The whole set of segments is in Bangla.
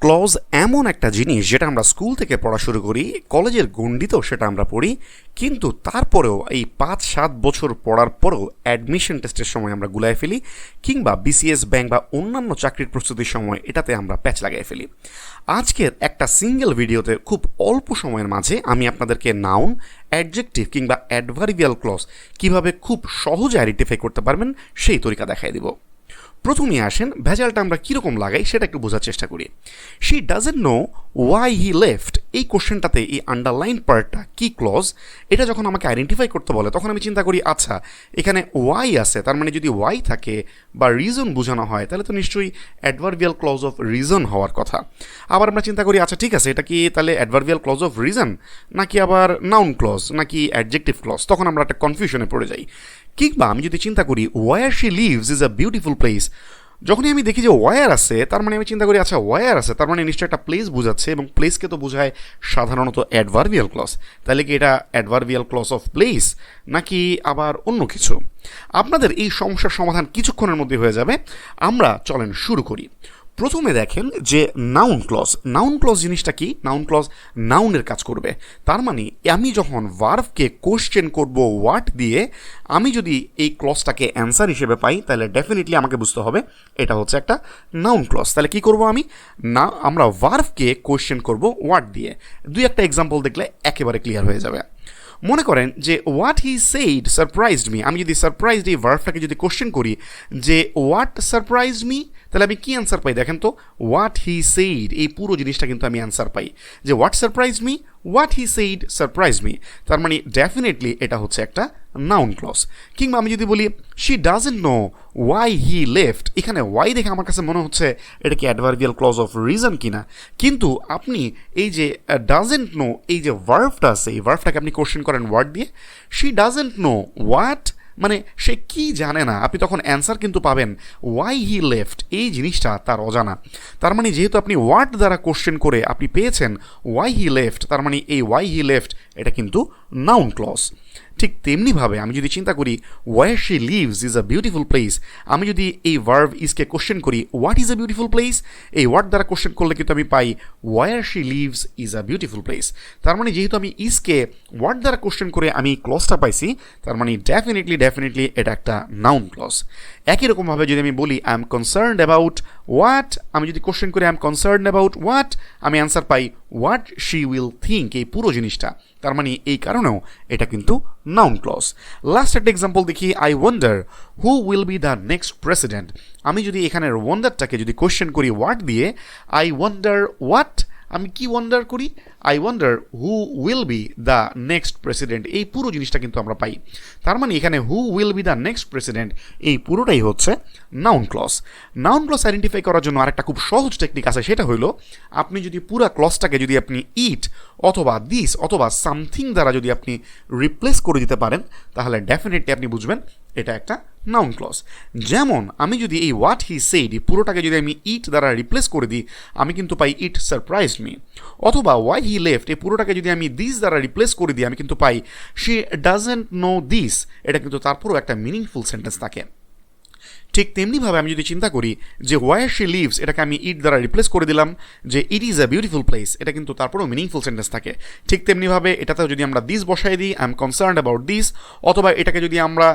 ক্লজ এমন একটা জিনিস যেটা আমরা স্কুল থেকে পড়া শুরু করি, কলেজের গণ্ডিতেও সেটা আমরা পড়ি, কিন্তু তারপরেও এই 5-7 বছর পড়ার পরেও অ্যাডমিশন টেস্টের সময় আমরা গুলায় ফেলি, কিংবা বিসিএস ব্যাংক বা অন্যান্য চাকরির প্রস্তুতির সময় এটাতে আমরা প্যাচ লাগাই ফেলি। আজকের একটা সিঙ্গেল ভিডিওতে খুব অল্প সময়ের মাঝে আমি আপনাদেরকে নাউন, অ্যাডজেক্টিভ কিংবা অ্যাডভার্বিয়াল ক্লজ কীভাবে খুব সহজে আইডেন্টিফাই করতে পারবেন সেই তরিকা দেখাই দিব। প্রথমে আসেন ভেজালটা আমরা কীরকম লাগাই সেটা একটু বোঝার চেষ্টা করি। She doesn't know why he left, এই কোশ্চেনটাতে এই আন্ডারলাইন পার্টটা কি ক্লজ, এটা যখন আমাকে আইডেন্টিফাই করতে বলে তখন আমি চিন্তা করি আচ্ছা এখানে ওয়াই আছে, তার মানে যদি ওয়াই থাকে বা রিজন বোঝানো হয় তাহলে তো নিশ্চয়ই অ্যাডভার্বিয়াল ক্লজ অফ রিজন হওয়ার কথা। আবার আমরা চিন্তা করি আচ্ছা ঠিক আছে এটা কি তাহলে অ্যাডভার্বিয়াল ক্লজ অফ রিজন নাকি আবার নাউন ক্লজ নাকি অ্যাডজেক্টিভ ক্লজ, তখন আমরা একটা কনফিউশনে পড়ে যাই। কিংবা আমি যদি চিন্তা করি where she lives is a beautiful place, যখনই আমি দেখি যে ওয়ার আছে তার মানে আমি চিন্তা করি আচ্ছা ওয়ার আছে তার মানে নিশ্চয়ই একটা প্লেস বোঝাচ্ছে, এবং প্লেসকে তো বোঝায় সাধারণত অ্যাডভার্বিয়াল ক্লজ। তাহলে কি এটা অ্যাডভার্বিয়াল ক্লজ অফ প্লেস নাকি আবার অন্য কিছু? আপনাদের এই সমস্যার সমাধান কিছুক্ষণের মধ্যে হয়ে যাবে। আমরা চলেন শুরু করি। প্রথমে দেখেন যে নাউন ক্লজ, নাউন ক্লজ জিনিসটা কি? নাউন ক্লজ নাউনের কাজ করবে। তার মানে আমি যখন ভার্বকে কোশ্চেন করব হোয়াট দিয়ে, আমি যদি এই ক্লজটাকে অ্যান্সার হিসেবে পাই তাহলে ডেফিনেটলি আমাকে বুঝতে হবে এটা হচ্ছে একটা নাউন ক্লজ। তাহলে কি করব আমি? না, আমরা ভার্বকে কোশ্চেন করব হোয়াট দিয়ে। দুই একটা এক্সাম্পল দেখলে একেবারে ক্লিয়ার হয়ে যাবে। মনে করেন যে what he said surprised me, আমি যদি সারপ্রাইজড এই ভার্বটাকে যদি কোশ্চেন করি যে হোয়াট সারপ্রাইজড মি, তাহলে আমি কি অ্যান্সার পাই? দেখেন তো, হোয়াট হি সেইড, এই পুরো জিনিসটা কিন্তু আমি অ্যান্সার পাই যে what surprise me, what he said surprise me, তার মানে ডেফিনেটলি এটা হচ্ছে একটা নাউন ক্লজ। কিংবা আমি যদি বলি she doesn't know why he left, এখানে ওয়াই দেখে আমার কাছে মনে হচ্ছে এটা কি অ্যাডভার্বিয়াল ক্লজ অফ রিজন কিনা, কিন্তু আপনি এই যে ডাজেন্ট নো এই যে ভার্বটা আছে এই ভার্বটাকে আপনি কোশ্চেন করেন ওয়ার্ড দিয়ে, শি ডাজেন্ট নো হোয়াট মানে সে কি জানে না, আপনি তখন অ্যান্সার কিন্তু পাবেন ওয়াই হি লেফট, এই জিনিসটা তার অজানা। তার মানে যেহেতু আপনি ওয়ার্ড দ্বারা কোশ্চেন করে আপনি পেয়েছেন ওয়াই হি লেফট, তার মানে এই ওয়াই হি লেফট এটা কিন্তু নাউন ক্লজ। ঠিক তেমনিভাবে আমি যদি চিন্তা করি where she lives is a beautiful place, আমি যদি এই ভার্ব ইজকে কোশ্চেন করি what is a beautiful place, এই ওয়ার্ড দ্বারা কোশ্চেন করলে কিন্তু আমি পাই where she lives is a beautiful place. তার মানে যেহেতু আমি ইজকে ওয়ার্ড দ্বারা কোশ্চেন করে আমি ক্লজটা পাইছি, তার মানে ডেফিনেটলি এটা একটা নাউন ক্লজ। একই রকমভাবে যদি আমি বলি I am concerned about what, আমি যদি কোশ্চেন করি I am concerned about what, আমি অ্যান্সার পাই হোয়াট শি উইল থিঙ্ক, এই পুরো জিনিসটা। তার মানে এই কারণেও এটা কিন্তু নাউন ক্লজ। লাস্ট একটা এক্সাম্পল দেখি, I wonder who will be the next president, আমি যদি এখানের ওয়ান্ডারটাকে যদি কোশ্চেন করি হোয়াট দিয়ে, আই ওয়ান্ডার হোয়াট, আমি কি ওয়ান্ডার করি? I wonder who will be the next president, এই পুরো জিনিসটা কিন্তু আমরা পাই। তার মানে এখানে who will be the next president এই পুরোটাই হচ্ছে noun clause. Noun clause identify করার জন্য আরেকটা খুব সহজ টেকনিক আছে, সেটা হলো আপনি যদি পুরো ক্লজটাকে যদি আপনি ইট অথবা দিস অথবা সামথিং দ্বারা যদি আপনি রিপ্লেস করে দিতে পারেন তাহলে ডেফিনেটলি আপনি বুঝবেন এটা একটা নাউন ক্লজ। যেমন আমি যদি এই হোয়াট হি সেইড এই পুরোটাকে যদি আমি ইট দ্বারা রিপ্লেস করে দিই, আমি কিন্তু পাই ইট সারপ্রাইজড মি। অথবা ওয়াই হি লেফট এই পুরোটাকে যদি আমি দিস দ্বারা রিপ্লেস করে দিই, আমি কিন্তু পাই শি ডাজেন্ট নো দিস, এটা কিন্তু তারপরেও একটা মিনিংফুল সেন্টেন্স থাকে। ঠিক তেমনিভাবে আমি যদি চিন্তা করি যে ওয়ার শি লিভস এটাকে আমি ইট দ্বারা রিপ্লেস করে দিলাম যে it is a beautiful place, এটা কিন্তু তারপরেও মিনিংফুল সেন্টেন্স থাকে। ঠিক তেমনিভাবে এটাতেও যদি আমরা দিস বসাই দিই I am concerned about this, অথবা এটাকে যদি আমরা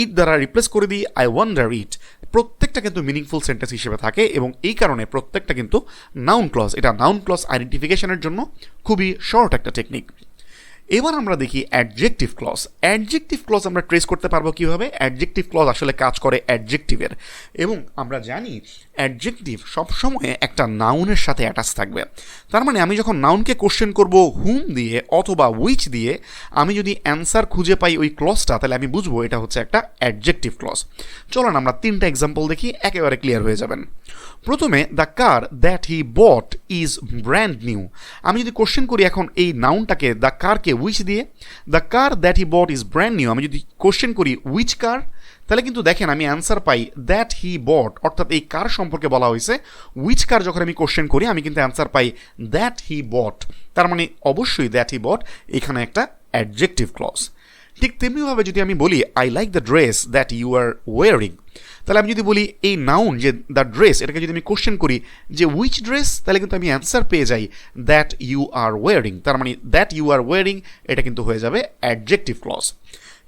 ইট দ্বারা রিপ্লেস করে দিই আই ওয়ান্ডার ইট, প্রত্যেকটা কিন্তু মিনিংফুল সেন্টেন্স হিসেবে থাকে এবং এই কারণে প্রত্যেকটা কিন্তু নাউন ক্লজ। এটা নাউন ক্লজ আইডেন্টিফিকেশনের জন্য খুবই শর্ট একটা টেকনিক। এবার আমরা দেখি অ্যাডজেক্টিভ ক্লজ। অ্যাডজেক্টিভ ক্লজ আমরা ট্রেস করতে পারবো কীভাবে? অ্যাডজেক্টিভ ক্লজ আসলে কাজ করে অ্যাডজেক্টিভের, এবং আমরা জানি অ্যাডজেক্টিভ সবসময় একটা নাউনের সাথে অ্যাটাচ থাকবে। তার মানে আমি যখন নাউনকে কোশ্চেন করব হুম দিয়ে অথবা উইচ দিয়ে, আমি যদি অ্যান্সার খুঁজে পাই ওই ক্লজটা তাহলে আমি বুঝবো এটা হচ্ছে একটা অ্যাডজেক্টিভ ক্লজ। চলুন আমরা 3টা এক্সাম্পল দেখি, একেবারে ক্লিয়ার হয়ে যাবেন। প্রথমে the car that he bought is brand new, আমি যদি কোশ্চেন করি এখন এই নাউনটাকে দ্য কারকে উইচ দিয়ে, the car that he bought is brand new, আমি যদি কোশ্চেন করি উইচ কার, তাহলে কিন্তু দেখেন আমি অ্যান্সার পাই দ্যাট হি বট, অর্থাৎ এই কার সম্পর্কে বলা হয়েছে। উইচ কার যখন আমি কোশ্চেন করি আমি কিন্তু অ্যান্সার পাই দ্যাট হি বট, তার মানে অবশ্যই দ্যাট হি বট এখানে একটা অ্যাডজেক্টিভ ক্লজ। ঠিক তেমনিভাবে যদি আমি বলি I like the dress that you are wearing, তাহলে আমি যদি বলি এই নাউন যে দ্য ড্রেস, এটাকে যদি আমি কোশ্চেন করি যে উইচ ড্রেস, তাহলে কিন্তু আমি অ্যান্সার পেয়ে যাই দ্যাট ইউ আর ওয়ারিং। তার মানে দ্যাট ইউ আর ওয়ারিং এটা কিন্তু হয়ে যাবে অ্যাডজেক্টিভ ক্লজ।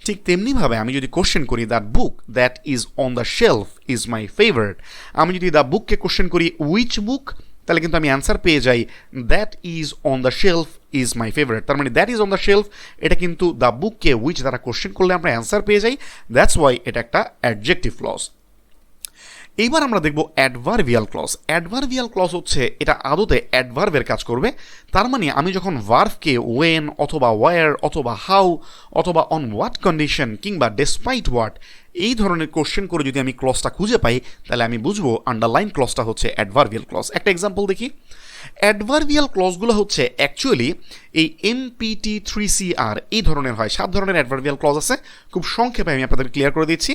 ঠিক তেমনিভাবে আমি যদি কোশ্চেন করি that book that is on the shelf is my favourite, আমি যদি দ্য বুককে কোশ্চেন করি উইচ বুক, তাহলে কিন্তু আমি অ্যান্সার পেয়ে যাই that is on the shelf is my favourite. তার মানে that is on the shelf এটা কিন্তু দ্য বুককে উইচ দ্বারা কোশ্চেন করলে আমরা অ্যান্সার পেয়ে যাই, দ্যাটস ওয়াই এটা একটা অ্যাডজেক্টিভ ক্লজ। এইবার আমরা দেখব অ্যাডভার্বিয়াল ক্লজ। অ্যাডভার্বিয়াল ক্লজ হচ্ছে এটা আদতে অ্যাডভার্বের কাজ করবে। তার মানে আমি যখন ভার্ভকে ওয়েন অথবা ওয়ার অথবা হাউ অথবা অন হোয়াট কন্ডিশন কিংবা ডেসপাইট হোয়াট এই ধরনের কোশ্চেন করে যদি আমি ক্লজটা খুঁজে পাই, তাহলে আমি বুঝবো আন্ডারলাইন ক্লজটা হচ্ছে অ্যাডভার্বিয়াল ক্লজ। একটা এক্সাম্পল দেখি। অ্যাডভার্বিয়াল ক্লজগুলো হচ্ছে অ্যাকচুয়ালি এই MP-3CR এই ধরনের হয়। 7 ধরনের অ্যাডভার্বিয়াল ক্লজ আছে, খুব সংক্ষেপে আমি আপনাদের ক্লিয়ার করে দিচ্ছি।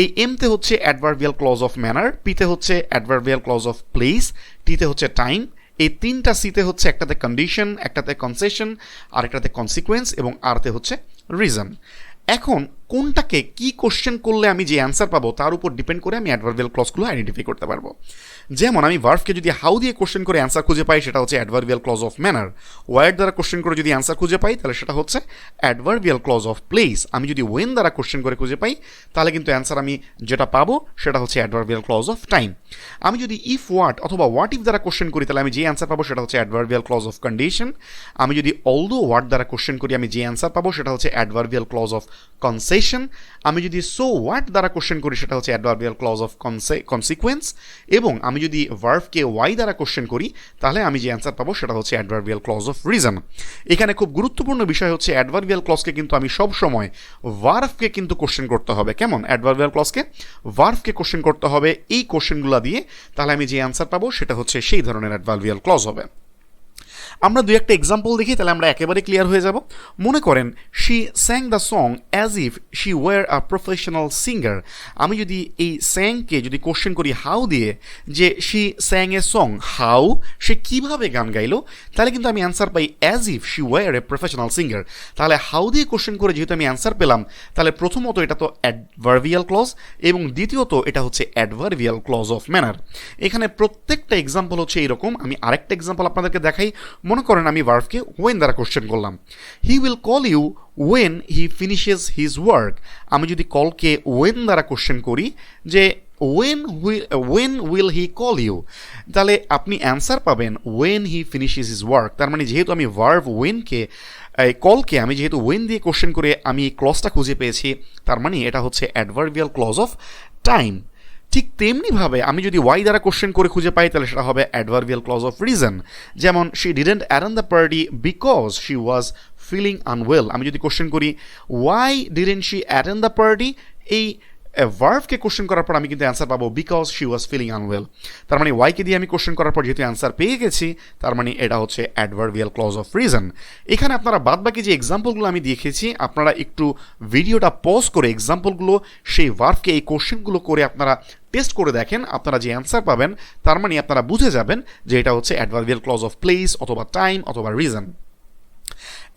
এই এমতে হচ্ছে অ্যাডভার্বিয়াল ক্লজ অফ ম্যানার, পিতে হচ্ছে অ্যাডভার্বিয়াল ক্লজ অফ প্লেস, টিতে হচ্ছে টাইম, এই 3টা সিতে হচ্ছে একটাতে কন্ডিশন, একটাতে কনসেশন, আর একটাতে কনসিকুয়েন্স, এবং আরতে হচ্ছে রিজন। এখন কোনটাকে কি কোশ্চেন করলে আমি যে অ্যান্সার পাবো তার উপর ডিপেন্ড করে আমি অ্যাডভার্বিয়াল ক্লজগুলো আইডেন্টিফাই করতে পারবো। যেমন আমি ভার্ভকে যদি হাউ দিয়ে কোশ্চেন করে অ্যান্সার খুঁজে পাই, সেটা হচ্ছে adverbial clause of manner. Where দ্বারা কোশ্চেন করে যদি অ্যান্সার খুঁজে পাই, তাহলে সেটা হচ্ছে অ্যাডভার্বিয়াল ক্লজ অফ প্লেস। আমি যদি ওয়েন দ্বারা কোশ্চেন করে খুঁজে পাই, তাহলে কিন্তু অ্যান্সার আমি যেটা পাবো সেটা হচ্ছে অ্যাডভার্বিয়াল ক্লজ অফ টাইম। আমি যদি ইফ হোয়াট অথবা হোয়াট ইফ দ্বারা কোশ্চেন করি, তাহলে আমি যে অ্যান্সার পাবো সেটা হচ্ছে অ্যাডভার্বিয়াল ক্লজ অফ কন্ডিশন। আমি যদি অলদো হোয়াট দ্বারা কোশ্চেন করি, আমি যে অ্যান্সার পাবো সেটা হচ্ছে অ্যাডভার্বিয়াল ক্লজ অফ কনসেশন। আমি যদি সো হোয়াট দ্বারা কোশ্চেন করি, সেটা হচ্ছে অ্যাডভার্বিয়াল ক্লজ অফ কনসিকুয়েন্স। এবং আমি যদি ভার্ভকে ওয়াই দ্বারা কোশ্চেন করি, তাহলে আমি যে অ্যান্সার পাবো সেটা হচ্ছে অ্যাডভার্বিয়াল ক্লজ অফ রিজন। এখানে খুব গুরুত্বপূর্ণ বিষয় হচ্ছে অ্যাডভার্বিয়াল ক্লজকে কিন্তু আমি সব সময় ভার্ভকে কিন্তু কোশ্চেন করতে হবে। কেমন? অ্যাডভার্বিয়াল ক্লজকে ভার্ভকে কোশ্চেন করতে হবে এই কোশ্চেনগুলো দিয়ে, তাহলে আমি যে অ্যান্সার পাবো সেটা হচ্ছে সেই ধরনের অ্যাডভার্বিয়াল ক্লজ হবে। আমরা দুই একটা এক্সাম্পল দেখি, তাহলে আমরা একেবারে ক্লিয়ার হয়ে যাব। মনে করেন she sang the song as if she were a professional singer. আমি যদি এই স্যাংকে যদি কোশ্চেন করি হাউ দিয়ে, যে she sang a song how, সে কীভাবে গান গাইলো, তাহলে কিন্তু আমি অ্যান্সার পাই as if she were a professional singer. তাহলে হাউ দিয়ে কোশ্চেন করে যেহেতু আমি অ্যান্সার পেলাম, তাহলে প্রথমত এটা তো অ্যাডভার্বিয়াল ক্লজ, এবং দ্বিতীয়ত এটা হচ্ছে অ্যাডভার্বিয়াল ক্লজ অফ ম্যানার। এখানে প্রত্যেকটা এক্সাম্পল হচ্ছে এইরকম। আমি আরেকটা এক্সাম্পল আপনাদেরকে দেখাই। মনে করেন আমি ভার্ভকে ওয়েন দ্বারা কোশ্চেন করলাম, he will call you when he finishes his work. আমি যদি কলকে ওয়েন দ্বারা কোশ্চেন করি যে when will he call you, তাহলে আপনি অ্যান্সার পাবেন when he finishes his work. তার মানে যেহেতু আমি ভার্ভ ওয়েনকে কলকে আমি যেহেতু ওয়েন দিয়ে কোশ্চেন করে আমি এই ক্লজটা খুঁজে পেয়েছি, তার মানে এটা হচ্ছে অ্যাডভার্বিয়াল ক্লজ অফ টাইম। ঠিক তেমনিভাবে আমি যদি ওয়াই দ্বারা কোশ্চেন করে খুঁজে পাই, তাহলে সেটা হবে অ্যাডভার্বিয়াল ক্লজ অফ রিজন। যেমন she didn't attend the party because she was feeling unwell. আমি যদি কোশ্চেন করি why didn't she attend the party, এই ভার্ভকে কোশ্চেন করার পর আমি কিন্তু অ্যান্সার পাবো because she was feeling unwell. তার মানে ওয়াইকে দিয়ে আমি কোশ্চেন করার পর যেহেতু অ্যান্সার পেয়ে গেছি, তার মানে এটা হচ্ছে অ্যাডভার্বিয়াল ক্লজ অফ রিজন। এখানে আপনারা বাদবাকি যে এক্সাম্পলগুলো আমি দেখেছি, আপনারা একটু ভিডিওটা পজ করে এক্সাম্পলগুলো সেই ভার্ভকে এই কোশ্চেনগুলো করে আপনারা টেস্ট করে দেখেন, আপনারা যে অ্যান্সার পাবেন তার মানে আপনারা বুঝে যাবেন যে এটা হচ্ছে অ্যাডভার্বিয়াল ক্লজ অফ প্লেস অথবা টাইম অথবা রিজন।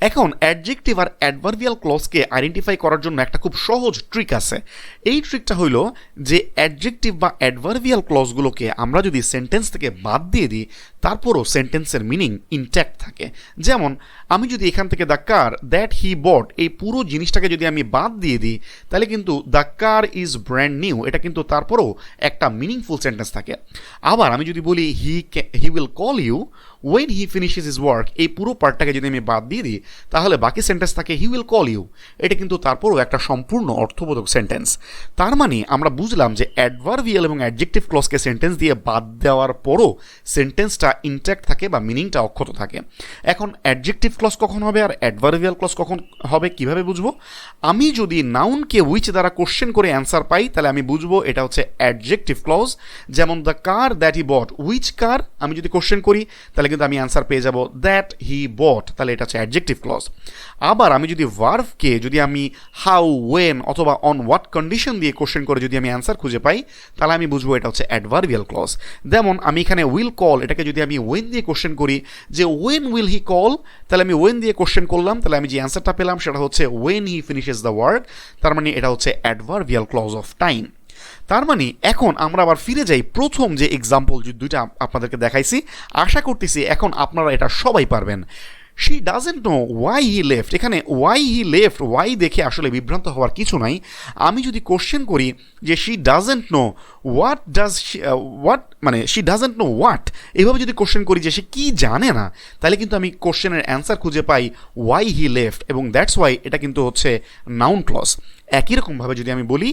এখন অ্যাডজেক্টিভ আর অ্যাডভার্বিয়াল ক্লজকে আইডেন্টিফাই করার জন্য একটা খুব সহজ ট্রিক আছে। এই ট্রিকটা হইল যে অ্যাডজেক্টিভ বা অ্যাডভার্বিয়াল ক্লজগুলোকে আমরা যদি সেন্টেন্স থেকে বাদ দিয়ে দিই, তারপরও সেন্টেন্সের মিনিং ইনট্যাক্ট থাকে। যেমন আমি যদি এখান থেকে দ্য কার দ্যাট হি বট এই পুরো জিনিসটাকে যদি আমি বাদ দিয়ে দিই, তাহলে কিন্তু the car is brand new, এটা কিন্তু তারপরও একটা মিনিংফুল সেন্টেন্স থাকে। আবার আমি যদি বলি he will call you when he finishes his work, এই পুরো পার্টটাকে যদি আমি বাদ দিয়ে দিই, তাহলে বাকি সেন্টেন্স থাকে হি উইল কল ইউ, এটা কিন্তু তারপরও একটা সম্পূর্ণ অর্থবোধক সেন্টেন্স। তার মানে আমরা বুঝলাম যে অ্যাডভার্বিয়াল এবং অ্যাডজেক্টিভ ক্লজকে সেন্টেন্স দিয়ে বাদ দেওয়ার পরও সেন্টেন্সটা ইনট্যাক্ট থাকে বা মিনিংটা অক্ষত থাকে। এখন অ্যাডজেক্টিভ ক্লজ কখন হবে আর অ্যাডভার্বিয়াল ক্লজ কখন হবে কিভাবে বুঝবো? আমি যদি নাউনকে উইচ দ্বারা কোশ্চেন করে অ্যান্সার পাই, তাহলে আমি বুঝবো এটা হচ্ছে অ্যাডজেক্টিভ ক্লজ। যেমন the car that he bought, which car আমি যদি কোশ্চেন করি, তাহলে কিন্তু আমি অ্যান্সার পেয়ে যাব দ্যাট হি বট, তাহলে এটা হচ্ছে অ্যাডজেক্টিভ ক্লজ। আবার আমি যদি ভার্ভকে যদি আমি হাউ, ওয়েন অথবা অন হোয়াট কন্ডিশন দিয়ে কোশ্চেন করে যদি আমি অ্যান্সার খুঁজে পাই, তাহলে আমি বুঝবো এটা হচ্ছে অ্যাডভার্বিয়াল ক্লজ। যেমন আমি এখানে উইল কল, এটাকে যদি আমি ওয়েন দিয়ে কোশ্চেন করি যে ওয়েন উইল হি কল, তাহলে আমি ওয়েন দিয়ে কোশ্চেন করলাম, তাহলে আমি যে অ্যান্সারটা পেলাম সেটা হচ্ছে when he finishes the work. তার মানে এটা হচ্ছে অ্যাডভার্বিয়াল ক্লজ অফ টাইম। তার মানে এখন আমরা আবার ফিরে যাই প্রথম যে এক্সাম্পল যে দুইটা আপনাদেরকে দেখাইছি, আশা করতেছি এখন আপনারা এটা সবাই পারবেন। She doesn't know why he left, এখানে ওয়াই হি লেফট, ওয়াই দেখে আসলে বিভ্রান্ত হওয়ার কিছু নাই। আমি যদি কোশ্চেন করি যে she doesn't know what does what, মানে শি ডাজেন্ট নো হোয়াট, এইভাবে যদি কোশ্চেন করি যে সে কী জানে না, তাহলে কিন্তু আমি কোশ্চেনের অ্যান্সার খুঁজে পাই ওয়াই হি লেফট, এবং দ্যাটস ওয়াই এটা কিন্তু হচ্ছে নাউন ক্লজ। একই রকমভাবে যদি আমি বলি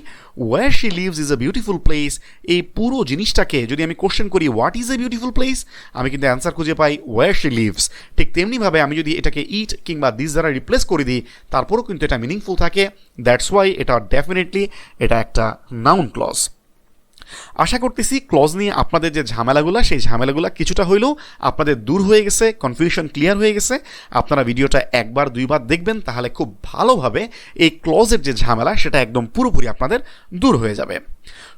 where she lives is a beautiful place, এই পুরো জিনিসটাকে যদি আমি কোশ্চেন করি what is a beautiful place, আমি কিন্তু অ্যান্সার খুঁজে পাই ওয়ার শি লিভস। ঠিক তেমনিভাবে আমি যদি এটাকে ইট কিংবা দিস দ্বারা রিপ্লেস করে দিই, তারপরেও কিন্তু এটা মিনিংফুল থাকে। দ্যাটস ওয়াই এটা ডেফিনেটলি এটা একটা নাউন ক্লজ। আশা করতেছি ক্লজ নিয়ে আপনাদের যে ঝামেলাগুলো, সেই ঝামেলাগুলো কিছুটা হইলেও আপনাদের দূর হয়ে গেছে, কনফিউশন ক্লিয়ার হয়ে গেছে। আপনারা ভিডিওটা একবার দুইবার দেখবেন, তাহলে খুব ভালোভাবে এই ক্লজের যে ঝামেলা সেটা একদম পুরোপুরি আপনাদের দূর হয়ে যাবে।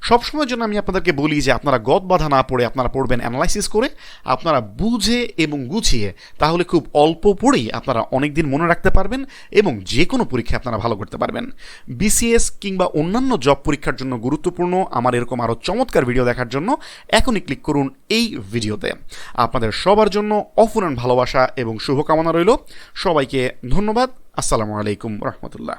সবসময়ের জন্য আমি আপনাদেরকে বলি যে আপনারা গদ বাঁধা না পড়ে আপনারা পড়বেন অ্যানালাইসিস করে, আপনারা বুঝে এবং গুছিয়ে, তাহলে খুব অল্প পড়েই আপনারা অনেক দিন মনে রাখতে পারবেন এবং যে কোনো পরীক্ষায় আপনারা ভালো করতে পারবেন। বিসিএস কিংবা অন্যান্য জব পরীক্ষার জন্য গুরুত্বপূর্ণ আমার এরকম আরও চমৎকার ভিডিও দেখার জন্য এখনই ক্লিক করুন এই ভিডিওতে। আপনাদের সবার জন্য অফুরান ভালোবাসা এবং শুভকামনা রইল। সবাইকে ধন্যবাদ। আসসালামু আলাইকুম রহমতুল্লাহ।